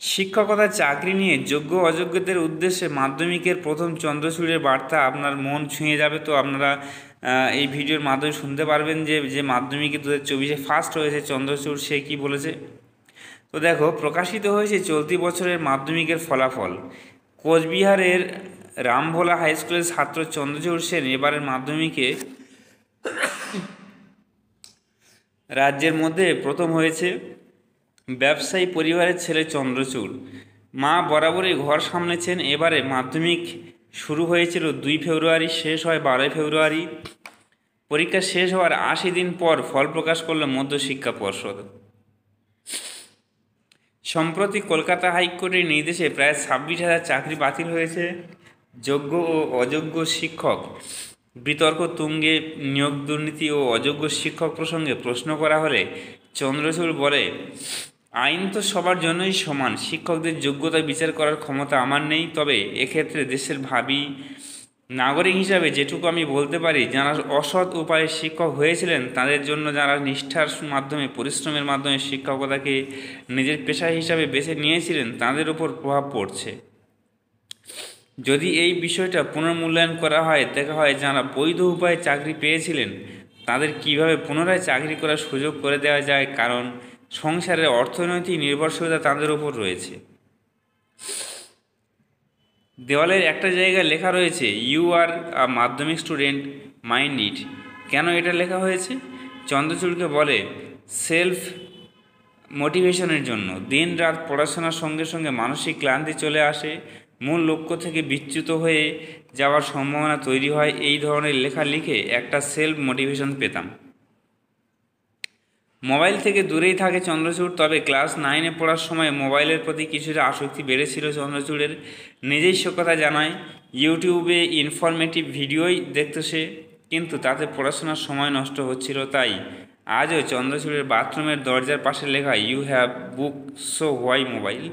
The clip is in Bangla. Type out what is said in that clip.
শিক্ষকতার চাকরি নিয়ে যোগ্য অযোগ্যদের উদ্দেশ্যে মাধ্যমিকের প্রথম চন্দ্রচূড়ের বার্তা আপনার মন ছুঁয়ে যাবে। তো আপনারা এই ভিডিওর মাধ্যমে শুনতে পারবেন যে মাধ্যমিকে 2024 ফার্স্ট হয়েছে চন্দ্রচূড়, সে কি বলেছে। তো দেখো, প্রকাশিত হয়েছে চলতি বছরের মাধ্যমিকের ফলাফল। কোচবিহারের রামভোলা হাই স্কুলের ছাত্র চন্দ্রচূড় সেন এবারের মাধ্যমিকে রাজ্যের মধ্যে প্রথম হয়েছে। ব্যবসায়ী পরিবারের ছেলে চন্দ্রচূড়, মা বরাবরই ঘর সামলেছেন। এবারে মাধ্যমিক শুরু হয়েছিল 2 ফেব্রুয়ারি, শেষ হয় 12 ফেব্রুয়ারি। পরীক্ষা শেষ হওয়ার 80 দিন পর ফল প্রকাশ করল মধ্যশিক্ষা পর্ষদ। সম্প্রতি কলকাতা হাইকোর্টের নির্দেশে প্রায় 26,000 চাকরি বাতিল হয়েছে। যোগ্য ও অযোগ্য শিক্ষক বিতর্ক তুঙ্গে। নিয়োগ দুর্নীতি ও অযোগ্য শিক্ষক প্রসঙ্গে প্রশ্ন করা হলে চন্দ্রচূড় বলে, আইন তো সবার জন্যই সমান, শিক্ষকদের যোগ্যতা বিচার করার ক্ষমতা আমার নেই। তবে এক্ষেত্রে দেশের ভাবী নাগরিক হিসাবে যেটুকু আমি বলতে পারি, যারা অসৎ উপায়ে শিক্ষক হয়েছিলেন তাদের জন্য, যারা নিষ্ঠার মাধ্যমে পরিশ্রমের মাধ্যমে শিক্ষকতাকে নিজের পেশা হিসাবে বেছে নিয়েছিলেন, তাদের উপর প্রভাব পড়ছে। যদি এই বিষয়টা পুনর্মূল্যায়ন করা হয়, দেখা হয় যারা বৈধ উপায়ে চাকরি পেয়েছিলেন তাদের কিভাবে পুনরায় চাকরি করার সুযোগ করে দেওয়া যায়, কারণ সংসারের অর্থনৈতিক নির্ভরশীলতা তাদের উপর রয়েছে। দেওয়ালের একটা জায়গায় লেখা রয়েছে, ইউ আর আ মাধ্যমিক স্টুডেন্ট, মাইন্ড ইট। কেন এটা লেখা হয়েছে? চন্দ্রচূড়কে বলে, সেলফ মোটিভেশনের জন্য। দিন রাত পড়াশোনার সঙ্গে সঙ্গে মানসিক ক্লান্তি চলে আসে, মূল লক্ষ্য থেকে বিচ্যুত হয়ে যাওয়ার সম্ভাবনা তৈরি হয়। এই ধরনের লেখা লিখে একটা সেলফ মোটিভেশন পেতাম। মোবাইল থেকে দূরেই থাকে চন্দ্রচূড়, তবে ক্লাস 9-এ পড়ার সময় মোবাইলের প্রতি কিছুটা আসক্তি বেড়েছিল চন্দ্রচূড়ের। নিজস্ব কথা জানায়, ইউটিউবে ইনফরমেটিভ ভিডিওই দেখত সে, কিন্তু তাতে পড়াশোনার সময় নষ্ট হচ্ছিল। তাই আজও চন্দ্রচূড়ের বাথরুমের দরজার পাশে লেখা, you have book so why mobile.